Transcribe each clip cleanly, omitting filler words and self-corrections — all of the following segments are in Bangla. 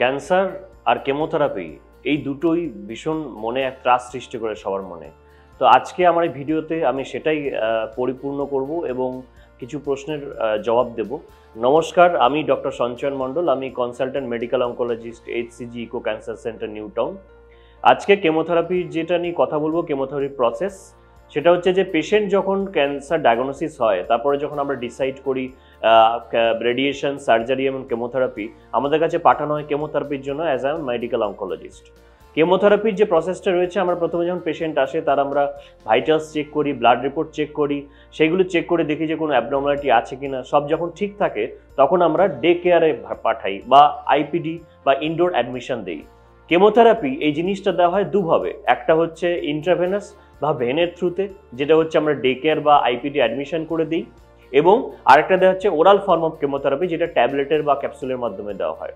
ক্যান্সার আর কেমোথেরাপি এই দুটোই ভীষণ মনে এক ত্রাস সৃষ্টি করে সবার মনে। তো আজকে আমার এই ভিডিওতে আমি সেটাই পরিপূর্ণ করব এবং কিছু প্রশ্নের জবাব দেব। নমস্কার, আমি ডক্টর সঞ্চয়ন মণ্ডল, আমি consultant medical oncologist, HCG Eko cancer centre, New Town. আজকে কেমোথেরাপি যেটা নিয়ে কথা বলবো, কেমোথেরাপি প্রসেস, সেটা হচ্ছে যে পেশেন্ট যখন ক্যান্সার ডায়াগনোসিস হয়, তারপরে যখন আমরা ডিসাইড করি রেডিয়েশন, সার্জারি এবং কেমোথেরাপি আমাদের কাছে পাঠানো হয় কেমোথেরাপির জন্য অ্যাজ আ মেডিকেল অঙ্কোলজিস্ট। কেমোথেরাপির যে প্রসেসটা রয়েছে, আমরা প্রথমে যখন পেশেন্ট আসে তার আমরা ভাইটালস চেক করি, ব্লাড রিপোর্ট চেক করি, সেগুলো চেক করে দেখি যে কোনো অ্যাবনর্মালিটি আছে কিনা। সব যখন ঠিক থাকে তখন আমরা ডে কেয়ারে পাঠাই বা আইপিডি বা ইনডোর অ্যাডমিশন দিই। কেমোথেরাপি এই জিনিসটা দেওয়া হয় দুভাবে, একটা হচ্ছে ইন্ট্রাভেনাস বা ভেনের থ্রুতে, যেটা হচ্ছে আমরা ডে কেয়ার বা আইপিডি অ্যাডমিশন করে দিই, এবং আরেকটা দেওয়া হচ্ছে ওরাল ফর্ম অফ কেমোথেরাপি, যেটা ট্যাবলেটের বা ক্যাপসুলের মাধ্যমে দেওয়া হয়।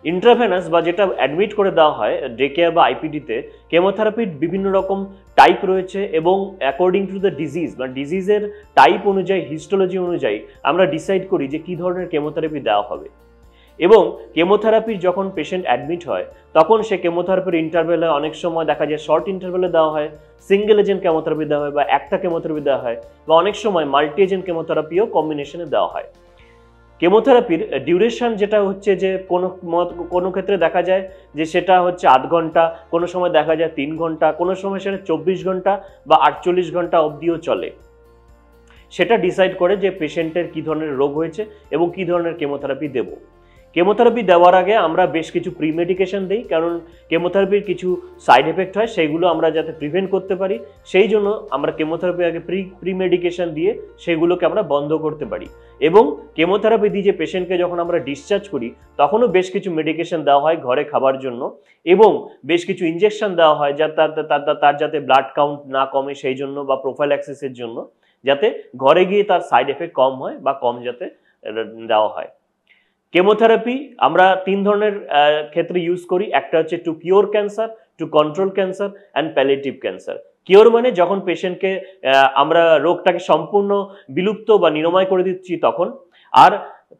ইন্ট্রাভেনাস বা যেটা অ্যাডমিট করে দেওয়া হয় ডে কেয়ার বা আইপিডিতে, কেমোথেরাপির বিভিন্ন রকম টাইপ রয়েছে এবং অ্যাকর্ডিং টু দ্য ডিজিজ বা ডিজিজের টাইপ অনুযায়ী, হিস্টোলজি অনুযায়ী আমরা ডিসাইড করি যে কী ধরনের কেমোথেরাপি দেওয়া হবে। এবং কেমোথেরাপির যখন পেশেন্ট অ্যাডমিট হয় তখন সে কেমোথেরাপির ইন্টারভেলে অনেক সময় দেখা যায় শর্ট ইন্টারভেলে দেওয়া হয়, সিঙ্গেল এজেন্ট কেমোথেরাপি দেওয়া হয় বা একটা কেমোথেরাপি দেওয়া হয়, বা অনেক সময় মাল্টি এজেন্ট কেমোথেরাপিও কম্বিনেশনে দেওয়া হয়। কেমোথেরাপির ডিউরেশন যেটা হচ্ছে যে কোনো ক্ষেত্রে দেখা যায় যে সেটা হচ্ছে 8 ঘন্টা, কোনো সময় দেখা যায় 3 ঘন্টা, কোনো সময় সেটা 24 ঘন্টা বা 48 ঘন্টা অবধিও চলে। সেটা ডিসাইড করে যে পেশেন্টের কী ধরনের রোগ হয়েছে এবং কী ধরনের কেমোথেরাপি দেব। কেমোথেরাপি দেওয়ার আগে আমরা বেশ কিছু প্রি মেডিকেশন দিই, কারণ কেমোথেরাপির কিছু সাইড এফেক্ট হয়, সেইগুলো আমরা যাতে প্রিভেন্ট করতে পারি সেই জন্য আমরা কেমোথেরাপির আগে প্রি মেডিকেশন দিয়ে সেগুলোকে আমরা বন্ধ করতে পারি। এবং কেমোথেরাপি দিয়ে যে পেশেন্টকে যখন আমরা ডিসচার্জ করি তখনও বেশ কিছু মেডিকেশন দেওয়া হয় ঘরে খাবার জন্য, এবং বেশ কিছু ইনজেকশন দেওয়া হয় যা তার যাতে ব্লাড কাউন্ট না কমে সেই জন্য, বা প্রোফাইল্যাক্সিসের জন্য, যাতে ঘরে গিয়ে তার সাইড এফেক্ট কম হয় বা কম যাতে দেওয়া হয়। কেমোথেরাপি আমরা 3 ধরনের ক্ষেত্রে ইউজ করি। একটা হচ্ছে two cure cancer, to control cancer and palliative cancer. Cure মানে যখন পেশেন্টকে আমরা রোগটাকে সম্পূর্ণ বিলুপ্ত বা নিরাময় করে দিচ্ছি তখন। আর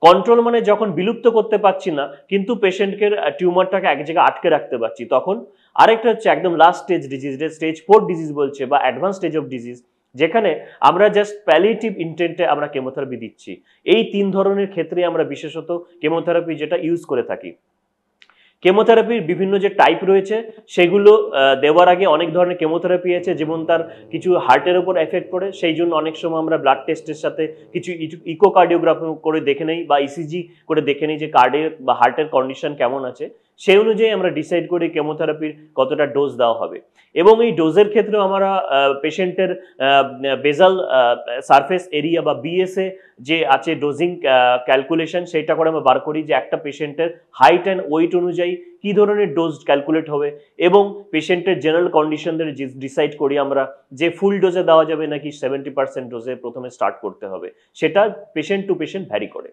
কন্ট্রোল মানে যখন বিলুপ্ত করতে পারছি না কিন্তু পেশেন্টকে টিউমারটাকে এক জায়গায় আটকে রাখতে পারছি তখন। আরেকটা হচ্ছে একদম last stage disease, stage 4 disease বলছে বা অ্যাডভান্স স্টেজ অফ ডিজিজ, যেখানে আমরা জাস্ট প্যালিয়েটিভ ইন্টেন্টে আমরা কেমোথেরাপি দিচ্ছি। এই 3 ধরনের ক্ষেত্রে আমরা বিশেষত কেমোথেরাপি যেটা ইউজ করে থাকি। কেমোথেরাপির বিভিন্ন যে টাইপ রয়েছে সেগুলো দেওয়ার আগে অনেক ধরনের কেমোথেরাপি আছে, যেমন তার কিছু হার্টের উপর এফেক্ট পড়ে, সেই জন্য অনেক সময় আমরা ব্লাড টেস্টের সাথে কিছু ইকোকার্ডিওগ্রাফি করে দেখে নেই বা ইসিজি করে দেখে নেই যে কার্ডের বা হার্টের কন্ডিশন কেমন আছে। সেই অনুযায়ী আমরা ডিসাইড করি কেমোথেরাপির কতটা ডোজ দেওয়া হবে। এবং এই ডোজের ক্ষেত্রেও আমরা পেশেন্টের বেজাল সারফেস এরিয়া বা বিএসএ যে আছে ডোজিং ক্যালকুলেশন, সেইটা করে আমরা বার করি যে একটা পেশেন্টের হাইট অ্যান্ড ওয়েট অনুযায়ী কী ধরনের ডোজ ক্যালকুলেট হবে, এবং পেশেন্টের জেনারেল কন্ডিশনদের ডিসাইড করি আমরা যে ফুল ডোজে দেওয়া যাবে নাকি 70% ডোজে প্রথমে স্টার্ট করতে হবে। সেটা পেশেন্ট টু পেশেন্ট ভ্যারি করে।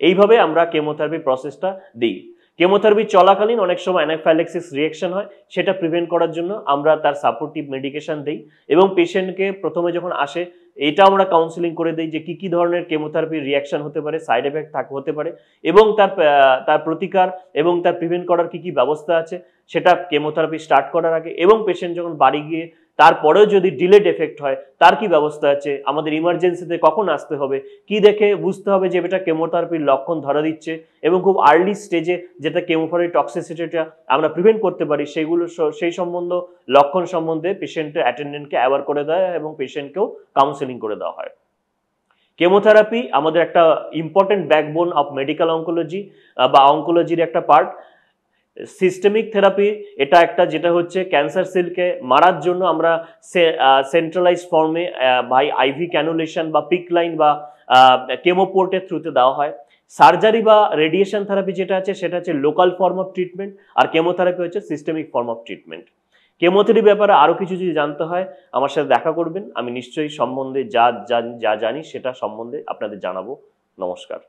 এইভাবে আমরা কেমোথেরাপি প্রসেসটা দিই। কেমোথেরাপি চলাকালীন অনেক সময় অ্যানাফাইল্যাক্সিস রিঅ্যাকশন হয়, সেটা প্রিভেন্ট করার জন্য আমরা তার সাপোর্টিভ মেডিকেশন দিই, এবং পেশেন্টকে প্রথমে যখন আসে এটা আমরা কাউন্সিলিং করে দিই যে কী ধরনের কেমোথেরাপির রিঅ্যাকশন হতে পারে, সাইড এফেক্ট হতে পারে, এবং তার প্রতিকার এবং তার প্রিভেন্ট করার কী ব্যবস্থা আছে সেটা কেমোথেরাপি স্টার্ট করার আগে। এবং পেশেন্ট যখন বাড়ি গিয়ে তারপরেও যদি ডিলেড এফেক্ট হয় তার কি ব্যবস্থা আছে, আমাদের ইমার্জেন্সিতে কখন আসতে হবে, কি দেখে বুঝতে হবে যে এটা কেমোথেরাপির লক্ষণ ধরা দিচ্ছে, এবং খুব আর্লি স্টেজে যেটা কেমোথেরাপি টক্সিসিটিটা আমরা প্রিভেন্ট করতে পারি সেগুলো, সেই লক্ষণ সম্বন্ধে পেশেন্টের অ্যাটেন্ডেন্টকে অ্যাওয়ার করে দেয় এবং পেশেন্টকেও কাউন্সেলিং করে দেওয়া হয়। কেমোথেরাপি আমাদের একটা important backbone of medical oncology বা অঙ্কোলজির একটা পার্ট। সিস্টেমিক থেরাপি এটা একটা, যেটা হচ্ছে ক্যান্সার সেলকে মারার জন্য আমরা সেন্ট্রালাইজ ফর্মে বাই আইভি ক্যানুলেশন বা পিক লাইন বা কেমোপোর্টের থ্রুতে দেওয়া হয়। সার্জারি বা রেডিয়েশন থেরাপি যেটা আছে সেটা হচ্ছে লোকাল ফর্ম অফ ট্রিটমেন্ট, আর কেমোথেরাপি হচ্ছে systemic form of treatment. Chemotherapy ব্যাপারে আরও কিছু যদি জানতে হয় আমার সাথে দেখা করবেন, আমি নিশ্চয়ই সম্বন্ধে যা জানি সেটা সম্বন্ধে আপনাদের জানাবো। নমস্কার।